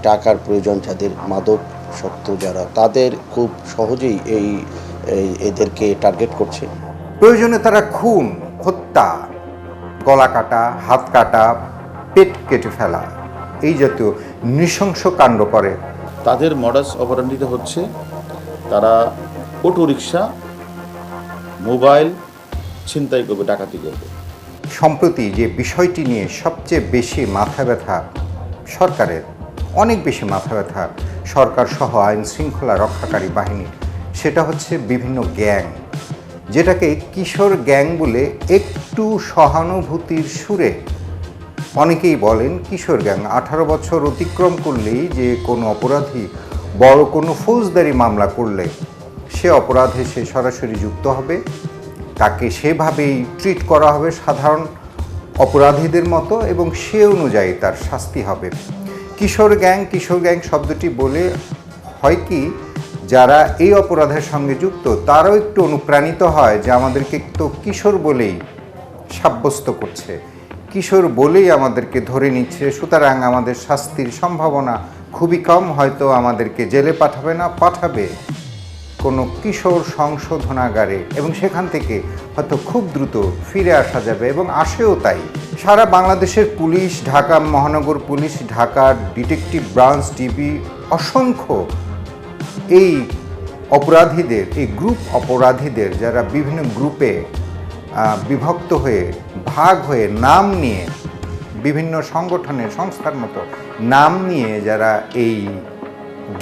টাকার প্রয়োজন যাদের, মাদক শক্ত যারা, তাদের খুব সহজেই এদেরকে টার্গেট করছে। প্রয়োজনে তারা খুন, হত্যা, গলা কাটা, হাত কাটা, পেট কেটে ফেলা এই জাতীয় নৃশংস কাণ্ড করে। তাদের মডাস অপারেন্ডিটা হচ্ছে তারা অটোরিকশা, মোবাইল ছিনতাই করবে, ডাকাতি করবে। সম্প্রতি যে বিষয়টি নিয়ে সবচেয়ে বেশি মাথা ব্যথা সরকারের, অনেক বেশি মাথা ব্যথা সরকার সহ আইন শৃঙ্খলা রক্ষাকারী বাহিনী, সেটা হচ্ছে বিভিন্ন গ্যাং, যেটাকে কিশোর গ্যাং বলে একটু সহানুভূতির সুরে অনেকেই বলেন কিশোর গ্যাং। 18 বছর অতিক্রম করলেই যে কোনো অপরাধী বড় কোনো ফৌজদারি মামলা করলে সে অপরাধে সে সরাসরি যুক্ত হবে, তাকে সেভাবেই ট্রিট করা হবে সাধারণ অপরাধীদের মতো এবং সে অনুযায়ী তার শাস্তি হবে। কিশোর গ্যাং শব্দটি বলে হয় কি, যারা এই অপরাধের সঙ্গে যুক্ত তারাও একটু অনুপ্রাণিত হয় যে আমাদেরকে তো কিশোর বলেই সাব্যস্ত করছে, কিশোর বলেই আমাদেরকে ধরে নিচ্ছে, সুতরাং আমাদের শাস্তির সম্ভাবনা খুবই কম, হয়তো আমাদেরকে জেলে পাঠাবে না, পাঠাবে কোনো কিশোর সংশোধনাগারে এবং সেখান থেকে হয়তো খুব দ্রুত ফিরে আসা যাবে এবং আসেও তাই। সারা বাংলাদেশের পুলিশ, ঢাকা মহানগর পুলিশ, ঢাকার ডিটেকটিভ ব্রাঞ্চ, ডিবি অসংখ্য এই অপরাধীদের, এই গ্রুপ অপরাধীদের যারা বিভিন্ন গ্রুপে বিভক্ত হয়ে, ভাগ হয়ে, নাম নিয়ে, বিভিন্ন সংগঠনের সংস্থার মতো নাম নিয়ে যারা এই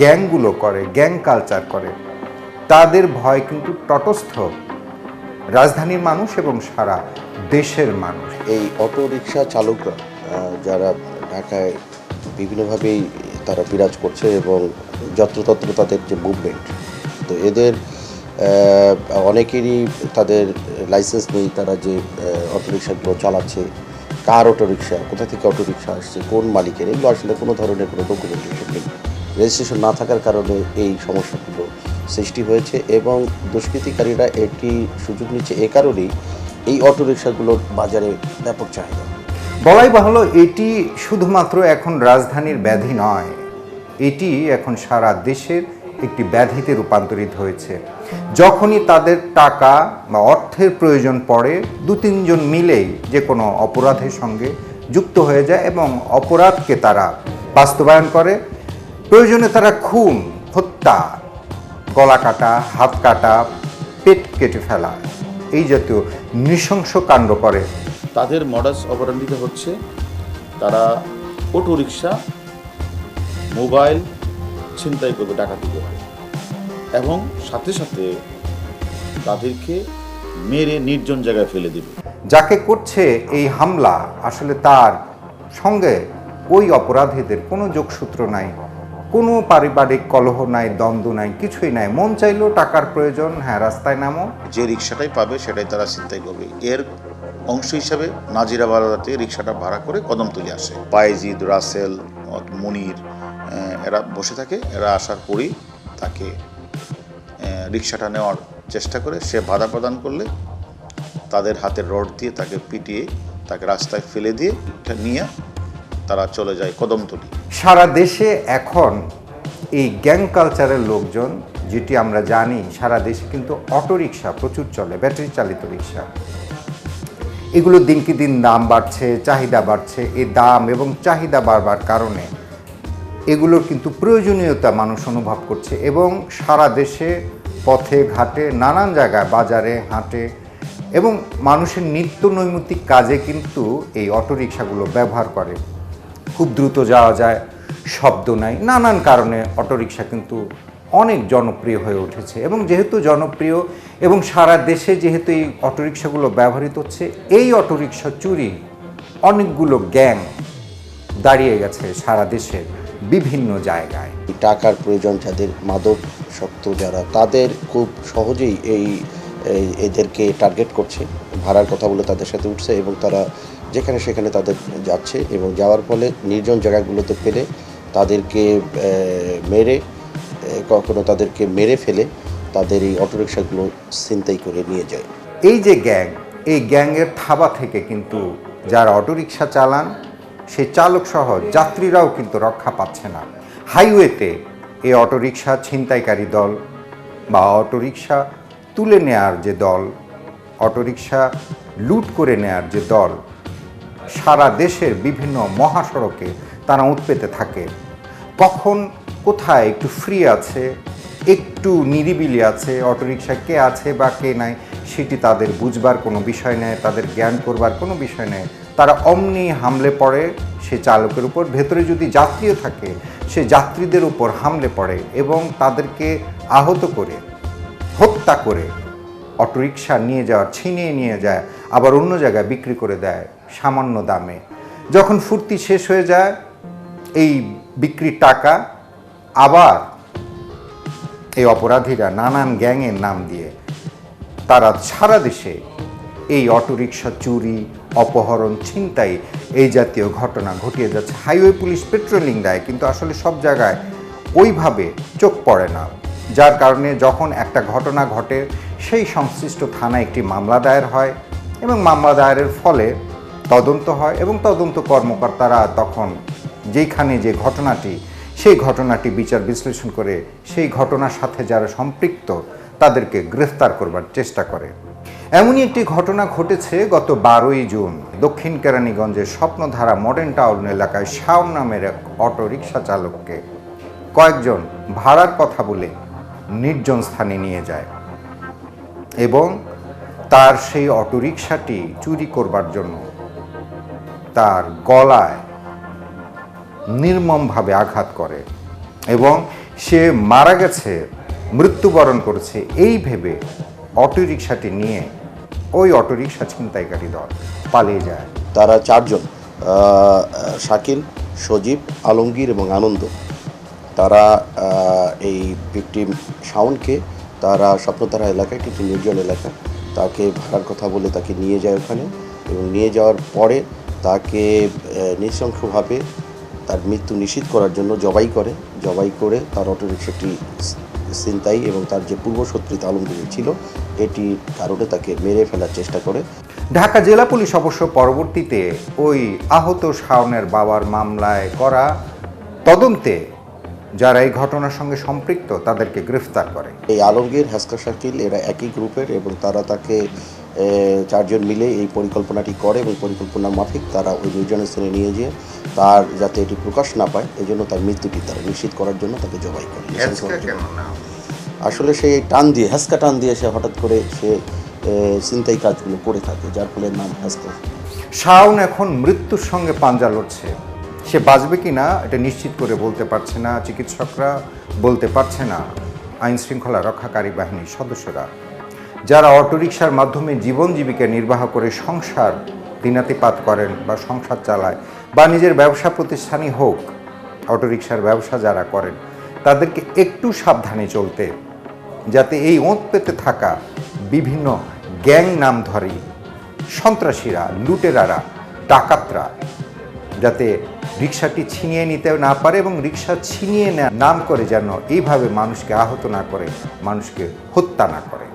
গ্যাংগুলো করে, গ্যাং কালচার করে, তাদের ভয় কিন্তু তটস্থ রাজধানীর মানুষ এবং সারা দেশের মানুষ। এই অটোরিকশা চালকরা যারা ঢাকায় বিভিন্নভাবেই তারা বিরাজ করছে এবং যত্রতত্র তাদের যে মুভমেন্ট, তো এদের অনেকেরই তাদের লাইসেন্স নেই। তারা যে অটোরিকশাগুলো চালাচ্ছে, কার অটোরিকশা, কোথা থেকে অটোরিকশা আসছে, কোন মালিকের, এগুলো আসলে কোনো ধরনের কোনো ডকুমেন্টেশন নেই। রেজিস্ট্রেশন না থাকার কারণে এই সমস্যাগুলো সৃষ্টি হয়েছে এবং দুষ্কৃতিকারীরা এটি সুযোগ নিচ্ছে। এ কারণেই এই অটোরিকশাগুলোর বাজারে ব্যাপক চাহিদা। বলাই বাহুল্য, এটি শুধুমাত্র এখন রাজধানীর ব্যাধি নয়, এটি এখন সারা দেশের একটি ব্যাধিতে রূপান্তরিত হয়েছে। যখনই তাদের টাকা বা অর্থের প্রয়োজন পড়ে, 2-3 জন মিলেই যে কোনো অপরাধের সঙ্গে যুক্ত হয়ে যায় এবং অপরাধকে তারা বাস্তবায়ন করে। প্রয়োজনে তারা খুন, হত্যা, গলা কাটা, হাত কাটা, পেট কেটে ফেলা এই জাতীয় নৃশংস কাণ্ড করে। তাদের মডাস অপারেন্ডিটা হচ্ছে তারা অটোরিকশা, মোবাইল ছিনতাই করবে, ডাকাতি করবে এবং সাথে সাথে তাদেরকে মেরে নির্জন জায়গায় ফেলে দেবে। যাকে করছে এই হামলা আসলে তার সঙ্গে ওই অপরাধীদের কোনো যোগসূত্র নাই, কোনো পারিবারিক কলহ নাই, দ্বন্দ্ব নাই, কিছুই নাই। মন চাইলো টাকার প্রয়োজন, হ্যাঁ রাস্তায় নামো, যে রিক্সাটাই পাবে সেটাই তারা ছিনতাই করবে। এর অংশ হিসাবে নাজিরাবাড়াতে রিক্সাটা ভাড়া করে কদমতলী আসে। পায়েজিদ, রাসেল, মনির এরা বসে থাকে। এরা আসার পরই তাকে রিক্সাটা নেওয়ার চেষ্টা করে। সে বাধা প্রদান করলে তাদের হাতের রড দিয়ে তাকে পিটিয়ে তাকে রাস্তায় ফেলে দিয়ে নিয়ে তারা চলে যায় কদমতলী। সারা দেশে এখন এই গ্যাং কালচারের লোকজন, যেটি আমরা জানি সারা দেশে কিন্তু অটোরিকশা প্রচুর চলে, ব্যাটারি চালিত রিক্সা। এগুলো দিনকে দিন দাম বাড়ছে, চাহিদা বাড়ছে। এই দাম এবং চাহিদা বাড়বার কারণে এগুলোর কিন্তু প্রয়োজনীয়তা মানুষ অনুভব করছে এবং সারা দেশে পথে ঘাটে, নানান জায়গায়, বাজারে, হাটে এবং মানুষের নিত্য নৈমিত্তিক কাজে কিন্তু এই অটোরিকশাগুলো ব্যবহার করে। খুব দ্রুত যাওয়া যায়, শব্দ নাই, নানান কারণে অটোরিকশা কিন্তু অনেক জনপ্রিয় হয়ে উঠেছে। এবং যেহেতু জনপ্রিয় এবং সারা দেশে যেহেতু এই অটোরিকশাগুলো ব্যবহৃত হচ্ছে, এই অটোরিকশা চুরি অনেকগুলো গ্যাং দাঁড়িয়ে গেছে সারা দেশের বিভিন্ন জায়গায়। টাকার প্রয়োজন যাদের, মাদক শক্ত যারা, তাদের খুব সহজেই এদেরকে টার্গেট করছে। ভাড়ার কথা বলে তাদের সাথে উঠছে এবং তারা যেখানে সেখানে তাদের যাচ্ছে এবং যাওয়ার ফলে নির্জন জায়গাগুলোতে ফেলে তাদেরকে কখনো তাদেরকে মেরে ফেলে তাদের এই অটোরিকশাগুলো ছিনতাই করে নিয়ে যায়। এই যে গ্যাং, এই গ্যাংয়ের থাবা থেকে কিন্তু যারা অটোরিকশা চালান সেই চালক সহ যাত্রীরাও কিন্তু রক্ষা পাচ্ছে না। হাইওয়েতে এই অটোরিকশা ছিনতাইকারী দল বা অটোরিকশা তুলে নেয়ার যে দল, অটোরিকশা লুট করে নেয়ার যে দল সারা দেশের বিভিন্ন মহাসড়কে তারা উৎপেতে থাকে। কখন কোথায় একটু ফ্রি আছে, একটু নিরিবিলি আছে, অটোরিকশা কে আছে বা কে নাই সেটি তাদের বুঝবার কোনো বিষয় নেই, তাদের জ্ঞান করবার কোনো বিষয় নেই। তারা অমনি হামলে পড়ে সে চালকের উপর, ভেতরে যদি যাত্রীও থাকে সে যাত্রীদের উপর হামলে পড়ে এবং তাদেরকে আহত করে, হত্যা করে অটোরিকশা নিয়ে যাওয়ার, ছিনিয়ে নিয়ে যায়, আবার অন্য জায়গায় বিক্রি করে দেয় সামান্য দামে। যখন ফুর্তি শেষ হয়ে যায় এই বিক্রির টাকা আবার এই অপরাধীরা নানান গ্যাংয়ের নাম দিয়ে তারা সারা দেশে এই অটোরিকশা চুরি, অপহরণ, ছিনতাই এই জাতীয় ঘটনা ঘটিয়ে যাচ্ছে। হাইওয়ে পুলিশ পেট্রোলিং দেয় কিন্তু আসলে সব জায়গায় ওইভাবে চোখ পড়ে না, যার কারণে যখন একটা ঘটনা ঘটে সেই সংশ্লিষ্ট থানায় একটি মামলা দায়ের হয় এবং মামলা দায়েরের ফলে তদন্ত হয় এবং তদন্ত কর্মকর্তারা তখন যেইখানে যে ঘটনাটি, সেই ঘটনাটি বিচার বিশ্লেষণ করে সেই ঘটনার সাথে যারা সম্পৃক্ত তাদেরকে গ্রেফতার করবার চেষ্টা করে। এমনই একটি ঘটনা ঘটেছে গত 12ই জুন দক্ষিণ কেরানীগঞ্জের স্বপ্নধারা মডার্ন টাউন এলাকায় শাওন নামের এক অটোরিকশা চালককে কয়েকজন ভাড়ার কথা বলে নির্জন স্থানে নিয়ে যায় এবং তার সেই অটোরিকশাটি চুরি করবার জন্য তার গলায় নির্মমভাবে আঘাত করে এবং সে মারা গেছে, মৃত্যুবরণ করেছে এই ভেবে অটোরিকশাটি নিয়ে ওই অটোরিকশা ছিনতাইকারী দল পালিয়ে যায়। তারা চারজন, শাকিল, সজীব, আলমগীর এবং আনন্দ। তারা এই ভিকটিম শাওনকে তারা স্বপ্নধারা এলাকায়, একটি নির্জন এলাকা, তাকে ভাড়ার কথা বলে তাকে নিয়ে যায় ওখানে এবং নিয়ে যাওয়ার পরে তাকে নৃশংসভাবে তার মৃত্যু নিশ্চিত করার জন্য জবাই করে তার অটোরিকশাটি ছিনতাই এবং তার যে পূর্বশত্রুতা আলমগীর ছিল এটির কারণে তাকে মেরে ফেলার চেষ্টা করে। ঢাকা জেলা পুলিশ অবশ্য পরবর্তীতে ওই আহত শাওনের বাবার মামলায় করা তদন্তে যারা এই ঘটনার সঙ্গে সম্পৃক্ত তাদেরকে গ্রেফতার করে। এই আলমগীর, হাসকা, শাকিল এরা একই গ্রুপের এবং তারা তাকে চারজন মিলে এই পরিকল্পনাটি করে এবং পরিকল্পনা মাফিক তারা ওই নির্জন স্থানে নিয়ে যেয়ে তার যাতে এটি প্রকাশ না পায় এই জন্য তার মৃত্যুটি তারা নিশ্চিত করার জন্য তাকে জবাই করে। আসলে সেই হাসকা টান দিয়ে সে হঠাৎ করে সে ছিনতাই কাজগুলো করে থাকে, যার ফলে নাম হাসকা। শাওন এখন মৃত্যুর সঙ্গে পাঞ্জা লড়ছে, সে বাঁচবে কি না এটা নিশ্চিত করে বলতে পারছে না চিকিৎসকরা, বলতে পারছে না আইন শৃঙ্খলা রক্ষাকারী বাহিনীর সদস্যরা, যারা অটোরিকশার মাধ্যমে জীবন জীবিকা নির্বাহ করে সংসার দিনাতিপাত করেন বা সংসার চালায় বা নিজের ব্যবসা প্রতিষ্ঠানই হোক, অটোরিকশার ব্যবসা যারা করেন তাদেরকে একটু সাবধানে চলতে, যাতে এই ওঁত পেতে থাকা বিভিন্ন গ্যাং নামধারী সন্ত্রাসীরা, লুটেরারা, ডাকাতরা যাতে রিকশাটি ছিনিয়ে নিতে না পারে এবং রিকশা ছিনিয়ে নেওয়ার নাম করে যেন এইভাবে মানুষকে আহত না করে, মানুষকে হত্যা না করে।